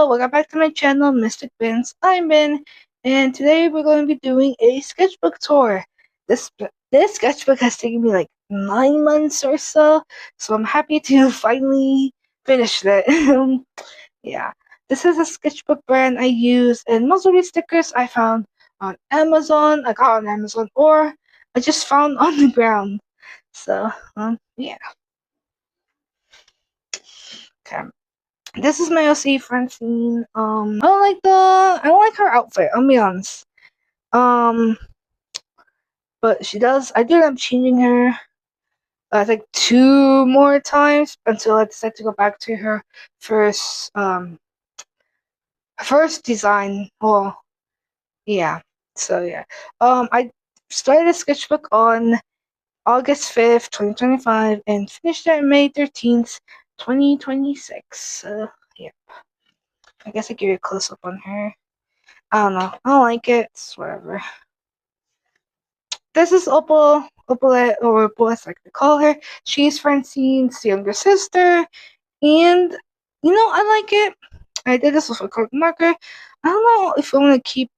Hello, welcome back to my channel, Mystic Bins. I'm Ben, and today we're going to be doing a sketchbook tour. This this sketchbook has taken me like 9 months or so I'm happy to finally finish it. Yeah, this is a sketchbook brand I use, and most of these stickers I found on Amazon. I got on Amazon, or I just found on the ground. So, yeah. Okay. This is my OC Francine. I don't like her outfit, I'll be honest. Um but she does I do end up changing her I think 2 more times until I decide to go back to her first first design. Well, yeah. So yeah. I started a sketchbook on August 5th, 2025 and finished it on May 13th, 2026. So yeah. I guess I give you a close up on her. I don't know. I don't like it. It's whatever. This is Opalette, or Opal as I like to call her. She's Francine's younger sister, and I like it. I did this with a colored marker. I don't know if I want to keep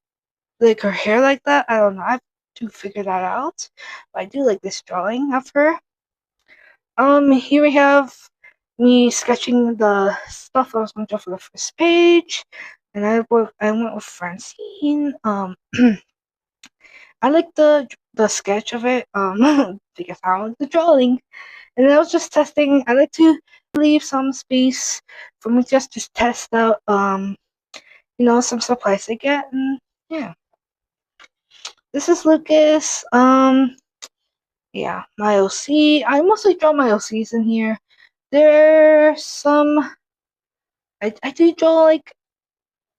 like her hair like that. I don't know. I have to figure that out. But I do like this drawing of her. Here we have me sketching the stuff I was going to draw for the first page, and I went with Francine. I like the sketch of it, because I like the drawing, and I was just testing. I like to leave some space for me just to test out, some supplies I get, and yeah. This is Lucas. Yeah, my OC. I mostly draw my OCs in here. There's some. I do draw like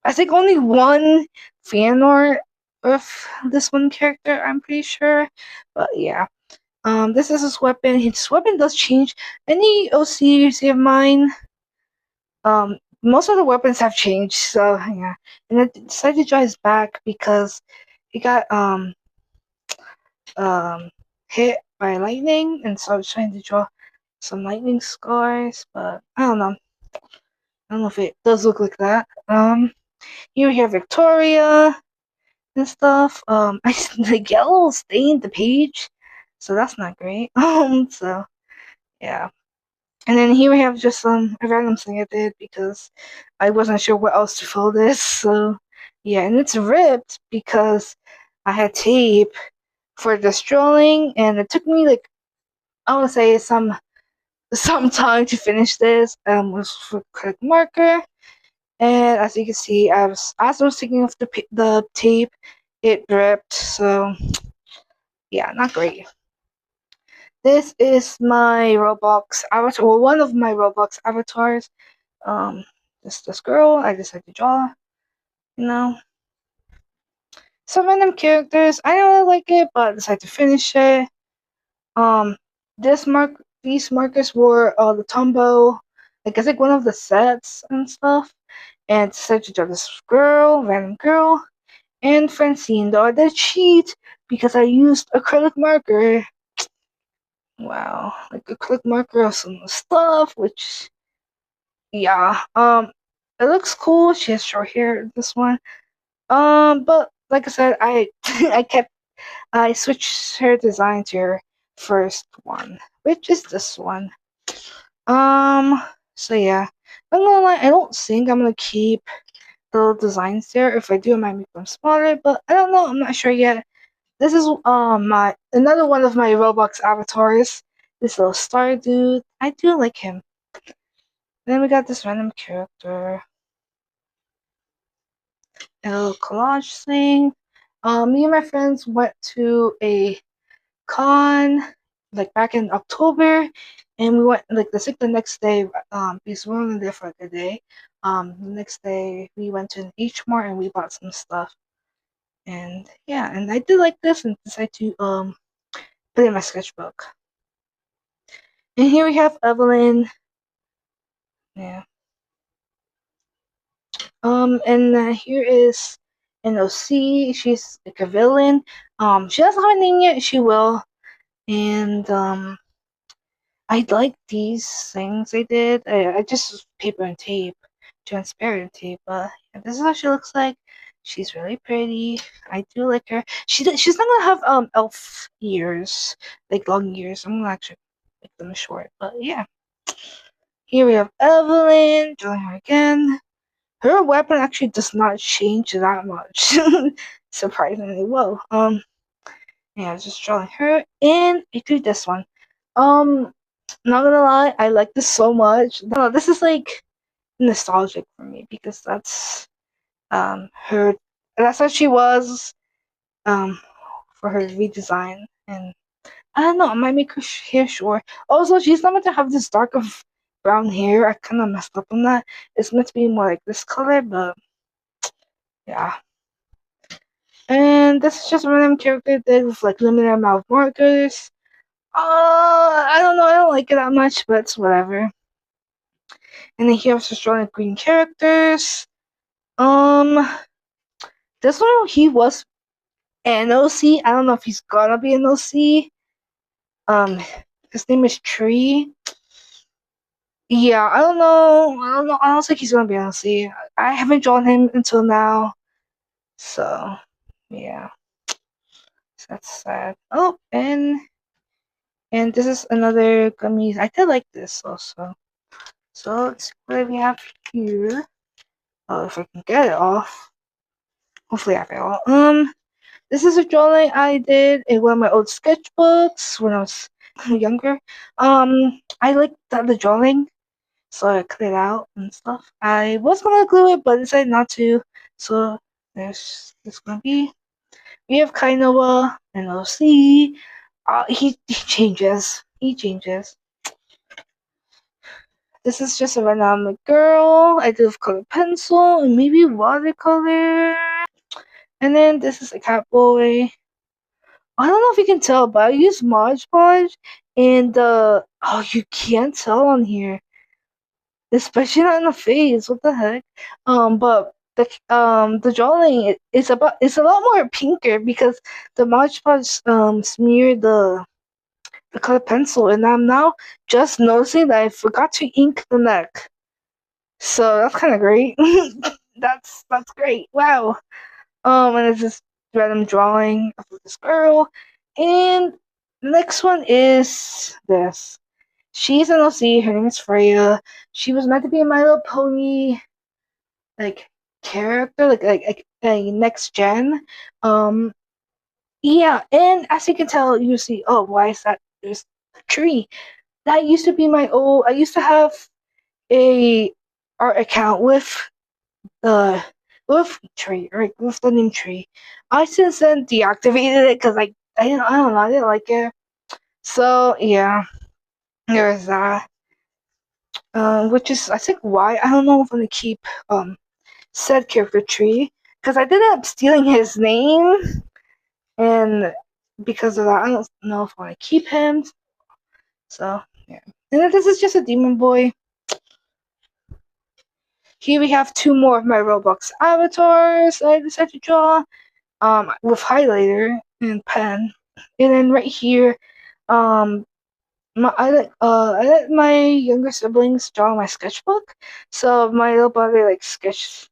I think only one fan art of this one character. I'm pretty sure, but yeah. This is his weapon. His weapon does change. Any OC you see of mine, most of the weapons have changed. So yeah, and I decided to draw his back because he got hit by lightning, and so I was trying to draw some lightning scars, but I don't know. I don't know if it does look like that. Here we have Victoria and stuff. The yellow stained the page, so that's not great. So yeah. And then here we have just a random thing I did because I wasn't sure what else to fill this. So yeah, and it's ripped because I had tape for this drawing, and it took me like I want to say some time to finish this. Was for quick marker, and as you can see, as I was taking off the tape, it ripped. So yeah, not great. This is my Roblox avatar, well, one of my Roblox avatars. This girl I decided to draw. You know, some random characters. I don't really like it, but I decided to finish it. Um, these markers were the Tombow, I guess like one of the sets and stuff. And decided to draw this girl, random girl, and Francine. Though I did cheat because I used acrylic marker. Wow, like acrylic marker of some stuff, which yeah, it looks cool. She has short hair. This one, but like I said, I I switched her design to her first one, which is this one. So yeah, I'm gonna lie, I don't think I'm gonna keep the little designs there. If I do, I might make them smaller, but I don't know. I'm not sure yet. This is my another one of my Roblox avatars. This little star dude. I do like him. Then we got this random character. A little collage thing. Me and my friends went to a con like back in October, and we went like the next day. Because we were only there for like a day. The next day we went to an H Mart and we bought some stuff. And yeah, and I did like this and decided to put it in my sketchbook. And here we have Evelyn. Yeah. And here is NOC. She's like a villain. She doesn't have a name yet. She will. And I like these things I did. I just paper and tape transparency. But yeah, this is what she looks like. She's really pretty. I do like her. She's not gonna have elf ears, like long ears. I'm gonna actually make them short. But yeah, here we have Evelyn. Drawing her again. Her weapon actually does not change that much. Surprisingly well. Yeah, I was just drawing her, and I do this one. Not gonna lie, I like this so much. No, this is like nostalgic for me because her. That's what she was. Um, for her redesign, and I don't know. I might make her hair short. Also, she's not meant to have this dark of brown hair. I kind of messed up on that. It's meant to be more like this color, but yeah. And this is just a random character did with like limited amount of markers. I don't know. I don't like it that much, but it's whatever. And then here I'm just drawing green characters. Um, this one he was NOC. I don't know if he's gonna be NOC. His name is Tree. Yeah, I don't know. I don't know. I don't think he's gonna be NOC. I haven't drawn him until now, so yeah, so that's sad. Oh, and this is another gummies. I did like this also. So let's see what we have here. Oh, if I can get it off. Hopefully I have it all. This is a drawing I did in one of my old sketchbooks when I was younger. I liked the drawing, so I cut it out and stuff. I was gonna glue it, but decided not to. So there's gonna be. We have Kainoa and OC. He changes. He changes. This is just a random girl. I did with colored pencil and maybe watercolor. And then this is a cat boy. I don't know if you can tell, but I use Mod Podge, and you can't tell on here, especially not in the face. What the heck? But the drawing it's a lot more pinker because the Mod Podge smeared the colored pencil, and I'm now just noticing that I forgot to ink the neck. So that's kind of great. That's great. Wow. And it's just random drawing of this girl. And the next one is this. She's an OC. Her name is Freya. She was meant to be a My Little Pony like character, like a next gen. Yeah, and as you can tell, you see. Oh, why is that? There's a tree. That used to be my old. I used to have a art account with Tree, right, with the name Tree. I since then deactivated it because I don't know, I didn't like it. So yeah, there's that. Which is I think why I don't know if I'm gonna keep said character Tree because I ended up stealing his name, and because of that I don't know if I want to keep him. So yeah, and then this is just a demon boy. Here we have two more of my Roblox avatars I decided to draw. With highlighter and pen, and then right here, I let my younger siblings draw my sketchbook. So my little brother like sketched.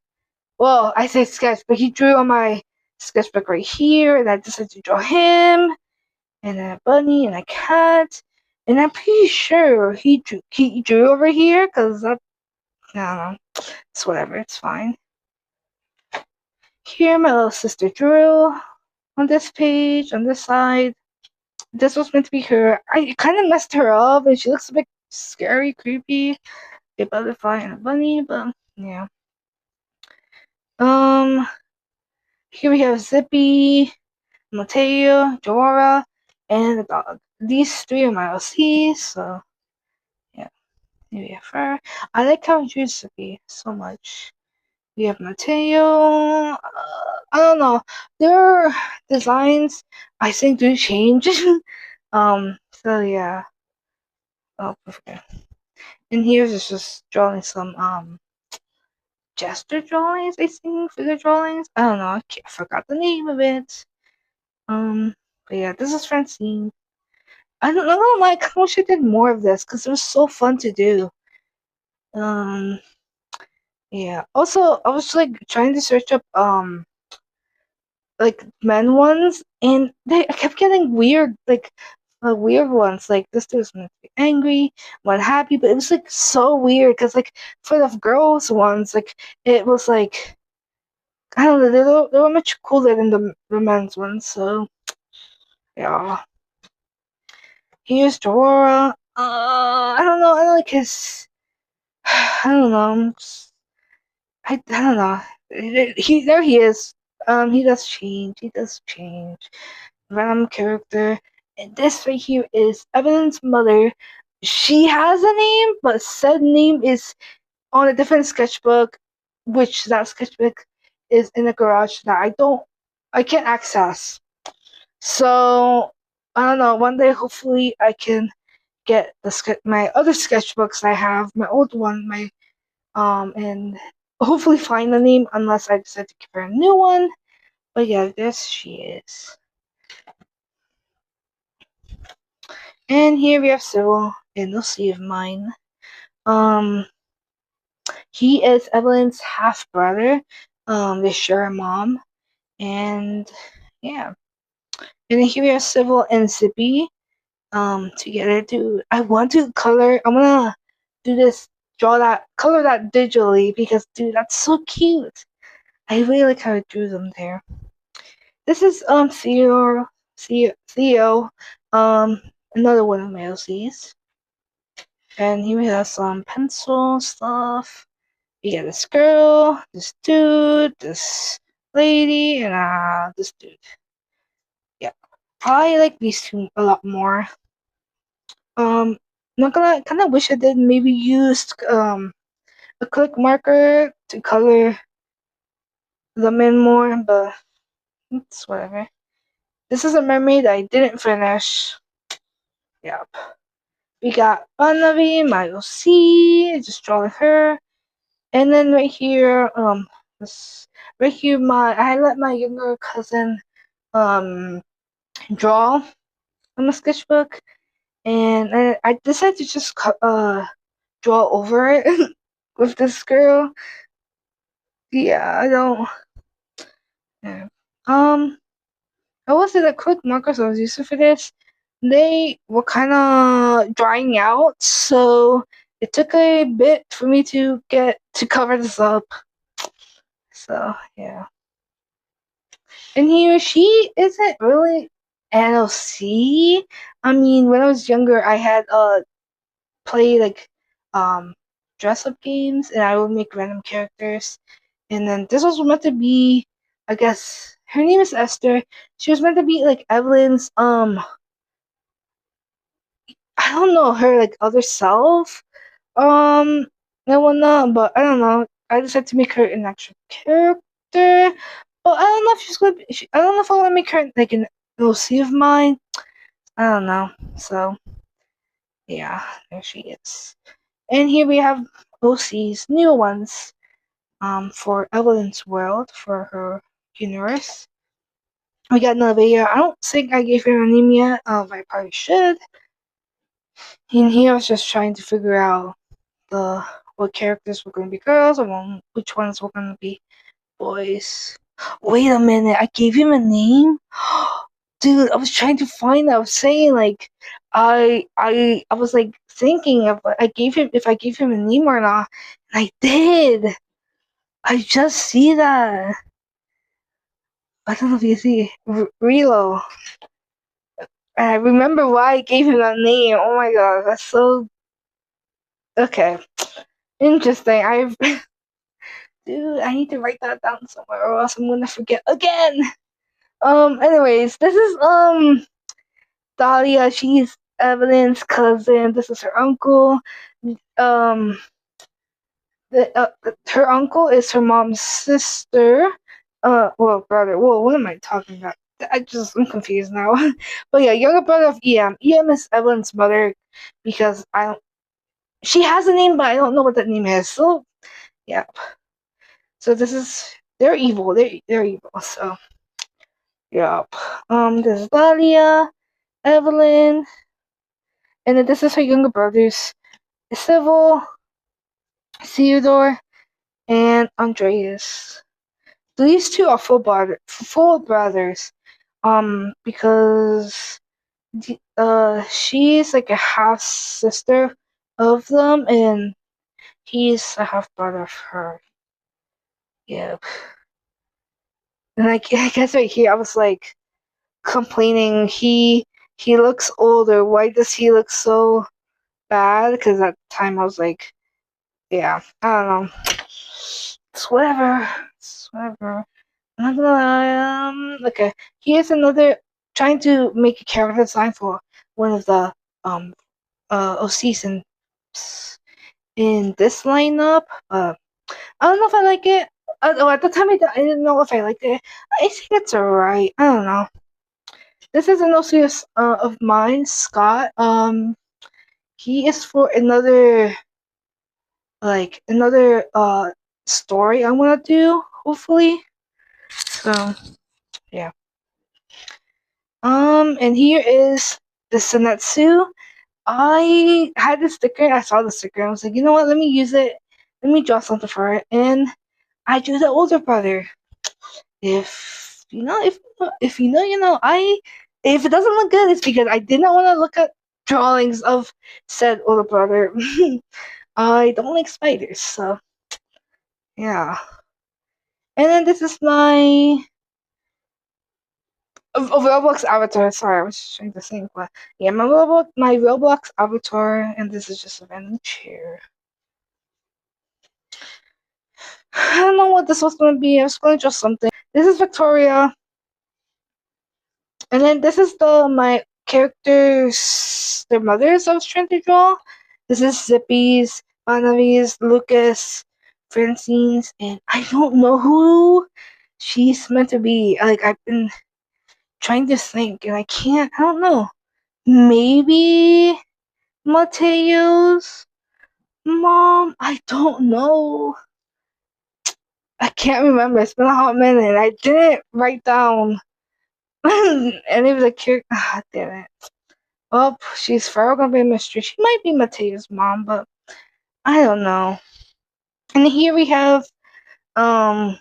Well, I say sketch, but he drew on my sketchbook right here, and I decided to draw him, and then a bunny and a cat, and I'm pretty sure he drew over here because that I don't know. It's whatever. It's fine. Here, my little sister drew on this page, on this side. This was meant to be her. I kind of messed her up, and she looks a bit scary, creepy. A butterfly and a bunny, but yeah. Um, Here we have Zippy, Mateo, Dora, and the dog. These three are my LCs, so yeah. Here we have her. I like how he drew Zippy so much. We have Mateo. I don't know. Their designs, I think, do change. So yeah. Oh, okay. And here's just drawing some gesture drawings, I think, figure drawings. I don't know. I forgot the name of it. But yeah, this is Francine. I don't know. Like, I wish I did more of this because it was so fun to do. Um, Yeah. Also, I was like trying to search up like men ones, and I kept getting weird weird ones. Like this dude was meant to be angry, one happy, but it was like so weird because like for the girls ones, like it was like I don't know, they were much cooler than the men's ones. So yeah, here's Dora. I don't know. I don't like his. I don't know. I don't know. He there he is. He does change. He does change. Random character. And this right here is Evelyn's mother. She has a name, but said name is on a different sketchbook, which that sketchbook is in a garage that I can't access. So I don't know. One day, hopefully, I can get my other sketchbooks I have, my old one, and hopefully find the name. Unless I decide to give her a new one. But yeah, this she is. And here we have Cyril, and you'll see of mine. Um, he is Evelyn's half brother. They share a mom, and yeah. And then here we have Sybil and Zippy. Together to. I want to color. I'm gonna do this. Color that digitally because dude, that's so cute. I really like how I drew them there. This is Theo, another one of my OCs. And here we have some pencil stuff. You got this girl, this dude, this lady, and this dude. Yeah, I like these two a lot more. Not gonna kind of wish I did maybe used a click marker to color them in more, but it's whatever. This is a mermaid I didn't finish. Yep. We got Barnaby, my OC, just drawing her. And then right here, this right here, I let my younger cousin draw on the sketchbook, and I decided to just draw over it with this girl. Yeah, I don't. Yeah. I was the quick markers I was using for this. They were kind of drying out, so it took a bit for me to get to cover this up. So yeah. And she isn't really NOC. I mean, when I was younger, I had play like um dress up games, and I would make random characters. And then this was meant to be, I guess, her name is Esther. She was meant to be like Evelyn's I don't know, her like other self, um and whatnot. But I don't know. I decided to make her an actual character. But I don't know if she's gonna be. I don't know if I want to make her like an OC of mine. I don't know. So yeah, there she is. And here we have OC's new ones. For Evelyn's world for her universe. We got Nevaeh. I don't think I gave her a name yet. I probably should. And here I was just trying to figure out the what characters were going to be girls and which ones were going to be boys. Wait a minute, I gave him a name? Dude, I was trying to find I was saying like I was like thinking if I gave him a name or not. And I did. I just see that. I don't know if you see Relo. I remember why I gave him that name. Oh my god, that's so okay. Interesting. Dude, I need to write that down somewhere or else I'm gonna forget again. Anyways, this is Dahlia. She's Evelyn's cousin. This is her uncle. Um, her uncle is her mom's sister. Well, brother. Well, what am I talking about? I'm confused now. But yeah, younger brother of EM. EM is Evelyn's mother because she has a name, but I don't know what that name is. So yeah. So they're evil. They're evil. So yeah. This is Dahlia, Evelyn, and then this is her younger brothers, Civil, Theodore, and Andreas. These two are full brothers. Because she's like a half sister of them, and he's a half brother of her. Yep. And I guess right here I was like complaining he looks older. Why does he look so bad? Because at the time I was like, yeah, I don't know. It's whatever. It's whatever. I'm not gonna lie. Okay. Here's another trying to make a character design for one of the OCs in this lineup. I don't know if I like it. At the time I didn't know if I liked it. I think it's alright. I don't know. This is an OC of mine, Scott. He is for another story I wanna do, hopefully. So yeah. And here is the Senetsu. I had the sticker. I saw the sticker. I was like, you know what? Let me use it. Let me draw something for it. And I drew the older brother. If you know, if you know, you know. If it doesn't look good, it's because I did not want to look at drawings of said older brother. I don't like spiders, so yeah. And then this is my Roblox avatar. Sorry, I was trying to think, but yeah, my Roblox avatar, and this is just a random chair. I don't know what this was gonna be. I was gonna draw something. This is Victoria, and then this is my characters, their mothers. I was trying to draw. This is Zippy's, Banavi's, Lucas, Francine's, and I don't know who she's meant to be. Like I've been trying to think, and I can't. I don't know. Maybe Mateo's mom. I don't know. I can't remember. It's been a hot minute. I didn't write down any of the characters. Ah, damn it. Well, she's forever gonna be a mystery. She might be Mateo's mom, but I don't know. And here we have um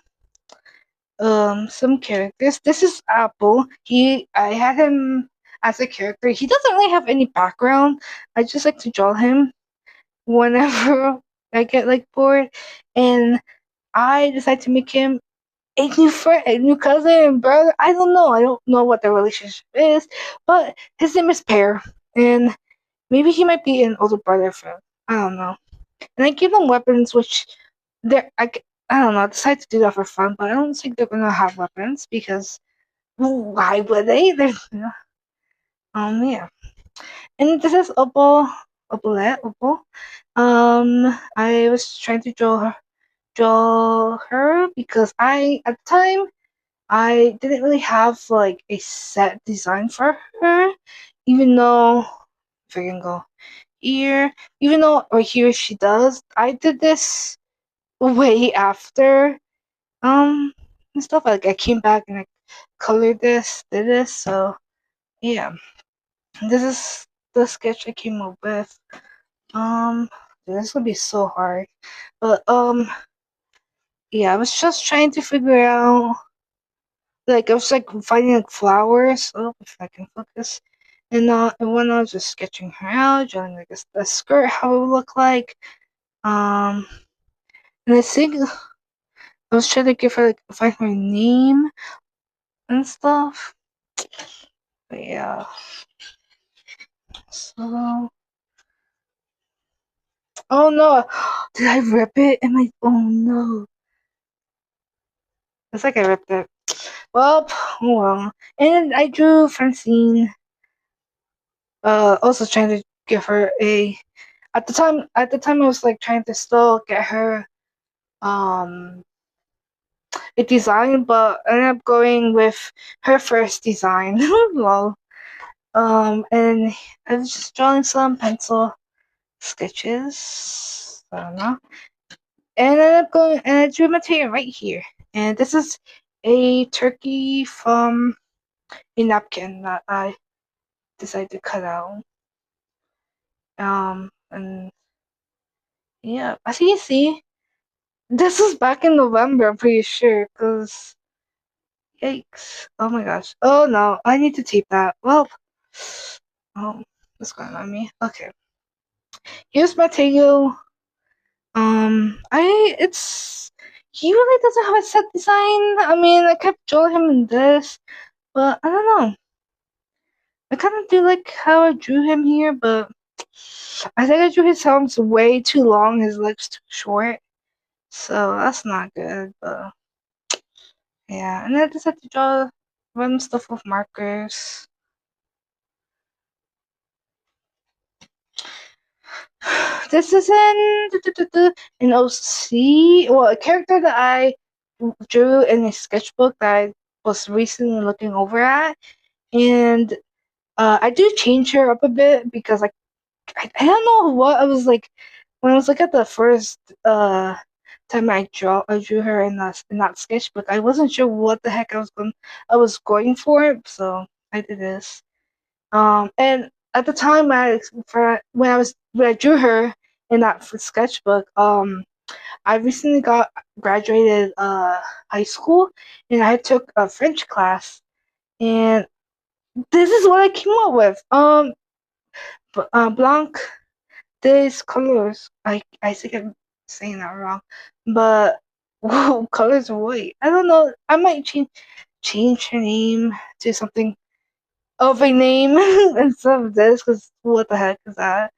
some characters. This is Apple. I had him as a character. He doesn't really have any background. I just like to draw him whenever I get like bored, and I decided to make him a new friend, a new cousin and brother. I don't know. I don't know what their relationship is, but his name is Pear, and maybe he might be an older brother for. I don't know. And I give them weapons, which I don't know. I decided to do that for fun, but I don't think they're gonna have weapons because why would they? Yeah. And this is Opal. I was trying to draw her because at the time I didn't really have like a set design for her, even though if I can go here, even though right here she does. I did this way after and stuff. Like I came back and I colored did this. So yeah, this is the sketch I came up with. This is gonna be so hard, but yeah, I was just trying to figure out. Like I was like finding like flowers. Oh, if I can focus. And when I was just sketching her out, drawing like a skirt, how it would look like. Um, and I think I was trying to give her like find her name and stuff. But yeah. So, oh no, did I rip it? Oh no, it's like I ripped it. Well, oh well. And I drew Francine. Also trying to give her a. At the time, I was like trying to still get her a design, but I ended up going with her first design. Lol. And I was just drawing some pencil sketches. I don't know. And I ended up going and I drew material right here. And this is a turkey from a napkin that I decided to cut out. And yeah, as you can see, This was back in November, I'm pretty sure, because yikes. Oh my gosh. Oh no, I need to tape that. Well, what's going on me? Okay. Here's Mateo. He really doesn't have a set design. I mean, I kept drawing him in this, but I don't know. I kind of do like how I drew him here, but I think I drew his arms way too long, his legs too short, so that's not good. But yeah, and I just had to draw random stuff with markers. This is in OC. Well, a character that I drew in a sketchbook that I was recently looking over at, and I do change her up a bit because I don't know what I was like when I was looking at the first time I drew her in that sketchbook. I wasn't sure what the heck I was going for, so I did this. And at the time when I drew her in that sketchbook, I recently got graduated high school, and I took a French class, and this is what I came up with. Blanc des colors. I think I'm saying that wrong, but whoa, colors white. I don't know. I might change her name to something of a name instead of this, because what the heck is that?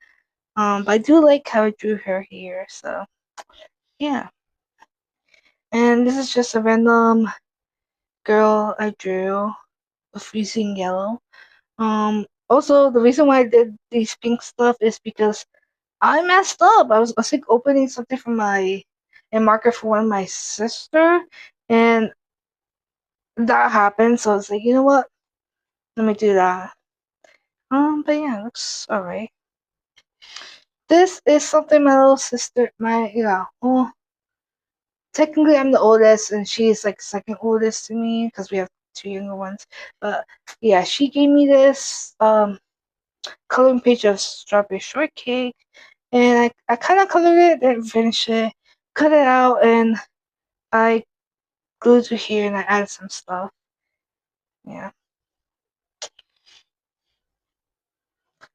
But I do like how I drew her here, so yeah. And this is just a random girl I drew with using yellow. Also, the reason why I did these pink stuff is because I messed up. I was like opening something from a marker for one of my sister, and that happened. So I was like, you know what? Let me do that. But yeah, it looks alright. This is something my little sister, well, technically I'm the oldest, and she's like second oldest to me because we have two younger ones. But yeah, she gave me this coloring page of strawberry shortcake, and I kind of colored it, didn't finish it, cut it out, and I glued to here, and I added some stuff. Yeah.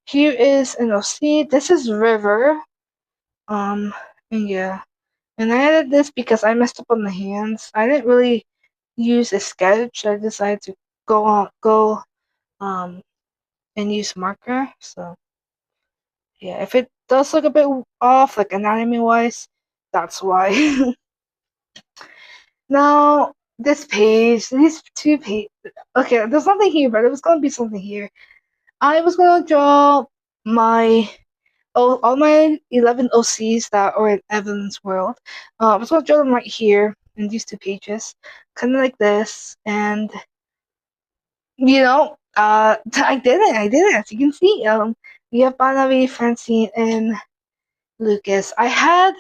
Here is an OC. This is River. And yeah. And I added this because I messed up on the hands. I didn't really use a sketch. I decided to go and use marker. So yeah, if it does look a bit off, like anatomy wise, that's why. Now this page, these two pages. Okay, there's nothing here, but there was gonna be something here. I was gonna draw my all my 11 OCs that are in Evan's world. I was gonna draw them right here in these two pages, kind of like this, and I did it. As you can see, we have Banavi, Francine, and Lucas. I had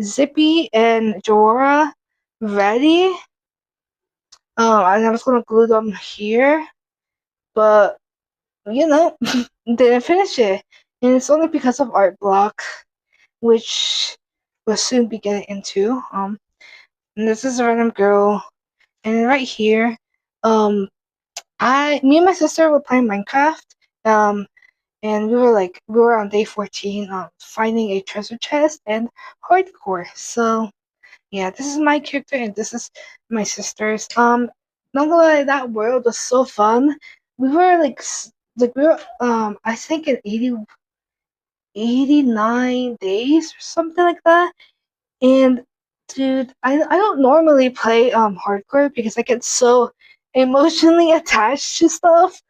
Zippy and Jorah ready. And I was gonna glue them here, but didn't finish it, and it's only because of art block, which we'll soon be getting into. And this is a random girl, and right here, me and my sister were playing Minecraft, and we were on day 14, finding a treasure chest and hardcore. So yeah, this is my character, and this is my sister's. Not gonna lie, that world was so fun. We were we were I think in 89 days or something like that. And dude, I don't normally play hardcore because I get so emotionally attached to stuff.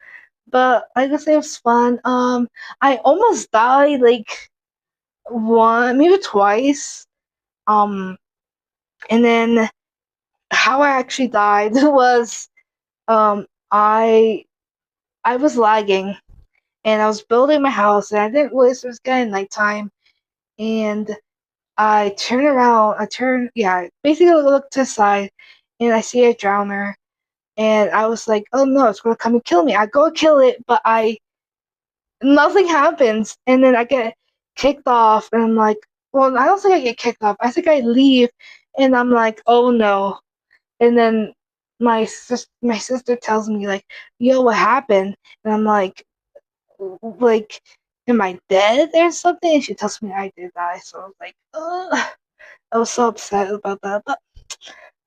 But I guess it was fun. I almost died like maybe twice. Um, and then how I actually died was um I I was lagging, and I was building my house, and I didn't realize it was getting nighttime, and basically look to the side, and I see a drowner, and I was like, oh no, it's gonna come and kill me. I go kill it, but nothing happens, and then I get kicked off, and I'm like, well, I don't think I get kicked off. I think I leave, and I'm like, oh no. And then my sister tells me like, yo, what happened? And I'm like, am I dead or something? And she tells me I did die. So I was like, ugh. I was so upset about that. But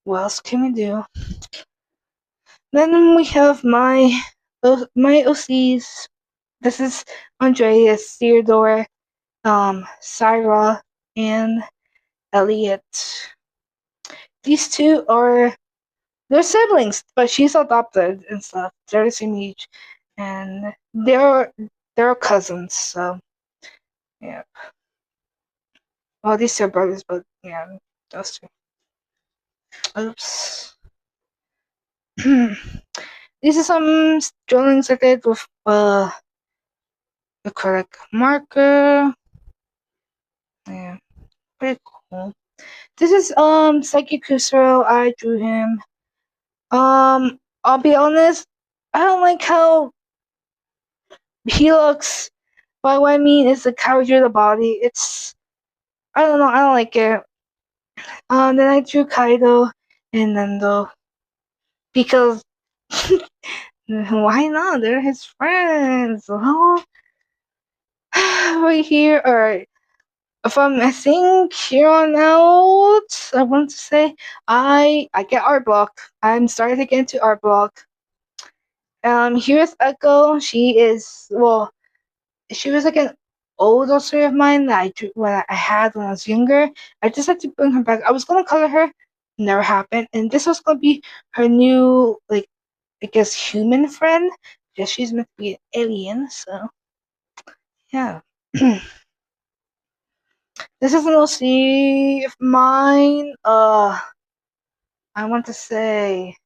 what else can we do? Then we have my OCs. This is Andreas, Theodore, Syra, and Elliot. These two are they're siblings, but she's adopted and stuff. They're the same age, and they're cousins. So yeah, well, these two are brothers, but yeah, those two. Oops. These are some drawings I did with acrylic marker. Yeah, pretty cool. This is Psyche Kusuro. I drew him. I'll be honest. I don't like how he looks. But what I mean is the character of the body. I don't know. I don't like it. Then I drew Kaido and Nendo because why not? They're his friends. Well, right here. All right. From I think here on out, I want to say I get art block. I'm starting to get into art block. Here's Echo. She was like an old story of mine that I drew when I had when I was younger. I just had to bring her back. I was gonna color her, never happened, and this was gonna be her new like I guess human friend because she's meant to be an alien. So yeah. This is an OC of mine. I want to say,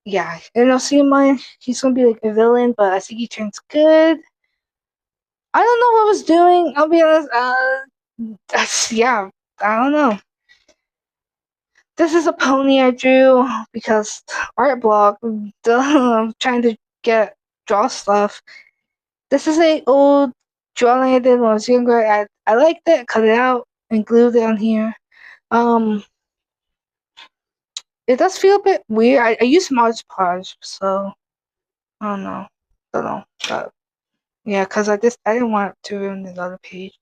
yeah, an OC of mine. He's gonna be like a villain, but I think he turns good. I don't know what I was doing. I'll be honest. Yeah, I don't know. This is a pony I drew because art block. Duh, I'm trying to draw stuff. This is a old drawing I did when I was younger. I liked it, cut it out, and glued it on here. It does feel a bit weird. I use Mod Podge, so I don't know. But yeah, cause I didn't want to ruin the other page.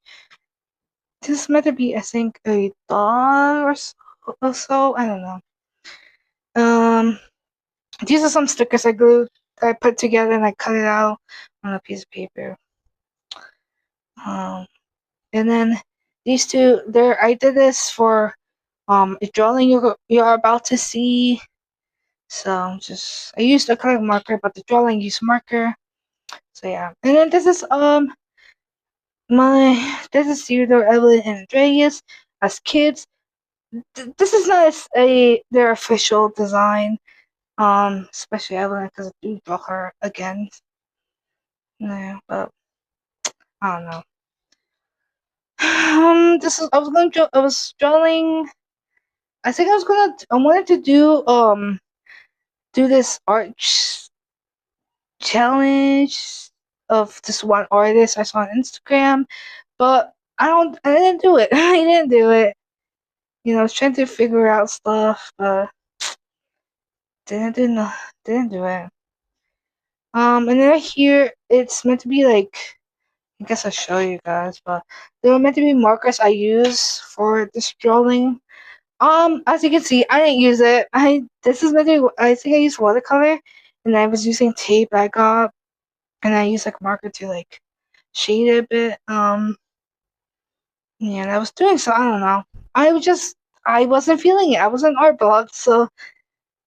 This is meant to be, I think, a dog or so. I don't know. These are some stickers I put together and I cut it out on a piece of paper. And then these two, I did this for a drawing you're about to see. So I used acrylic marker, but the drawing used marker. So yeah, and then this is Theodore, Evelyn, and Andreas as kids. This is not their official design. Especially Evelyn because I do draw her again. Yeah, but I don't know. I was drawing. I think I wanted to do this art challenge of this one artist I saw on Instagram, but I didn't do it. I didn't do it. You know, I was trying to figure out stuff, but didn't do it. And then right here, it's meant to be like, I guess I'll show you guys, but they were meant to be markers I use for this drawing. As you can see, I didn't use it. This is meant to be, I think I used watercolor, and I was using tape I got, and I used like marker to like shade it a bit. Yeah, and I was doing so. I don't know. I wasn't feeling it. I was an art block, so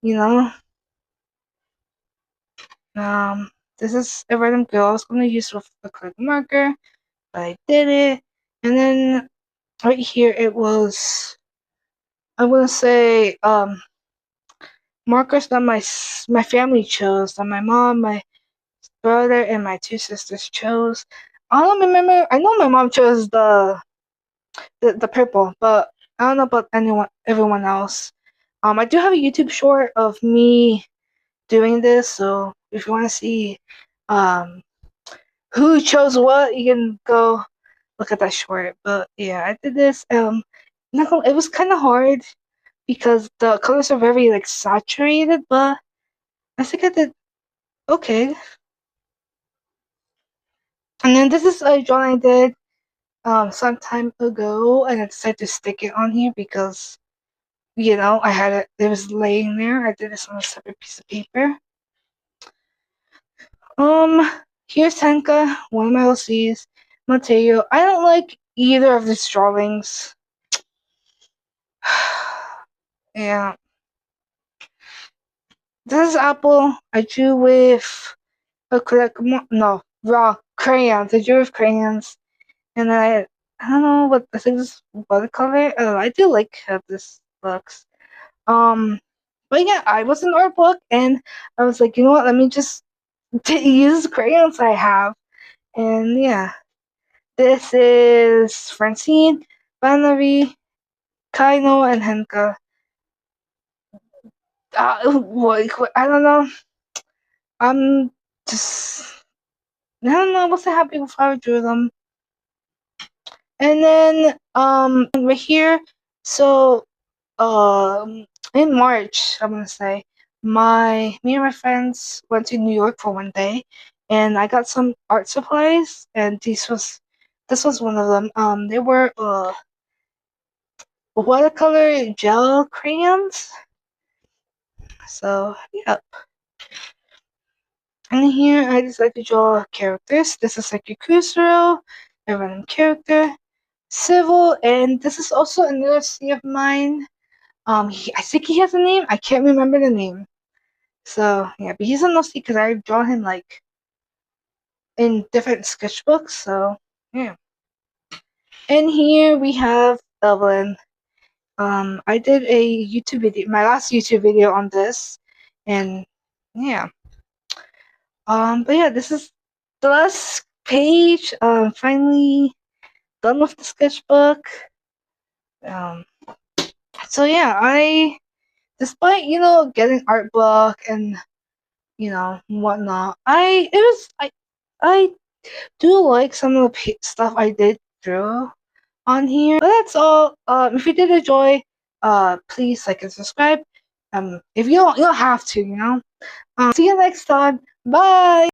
you know. This is a random girl I was gonna use with a click marker, but I did it. And then right here it was I'm gonna say markers that my family chose, that my mom, my brother, and my two sisters chose. I don't remember. I know my mom chose the purple, but I don't know about everyone else. I do have a YouTube short of me doing this, so if you want to see who chose what, you can go look at that short. But yeah, I did this. it was kind of hard because the colors are very like saturated, but I think I did okay. And then this is a drawing I did some time ago, and I decided to stick it on here because I had it was laying there. I did this on a separate piece of paper. Um, Here's Tenka, one of my LCs. Mateo. I don't like either of these drawings. Yeah. This is Apple. I drew with raw crayons. I drew with crayons. And I don't know what, I think this is watercolor. I do like how this looks. But yeah, I was in art book and I was like, you know what, let me just use crayons I have. And yeah. This is Francine, Valerie, Kaino, and Henka. I don't know. I'm just, I don't know what's happy before I drew them. And then, right here, so, in March, I'm gonna say, me and my friends went to New York for one day, and I got some art supplies, and this was one of them. They were, watercolor gel crayons. So, yeah. And here I decided to draw characters. This is like a Kusuro, a random character, Civil, and this is also another C of mine. I think he has a name. I can't remember the name. So yeah, but he's an OC because I draw him like in different sketchbooks. So yeah. And here we have Evelyn. I did a YouTube video, my last YouTube video on this, and yeah. But yeah, this is the last page. Finally done with the sketchbook. Um, so yeah, despite getting art block and whatnot, I do like some of the stuff I did draw on here. But that's all. If you did enjoy, please like and subscribe. If you don't have to, see you next time. Bye.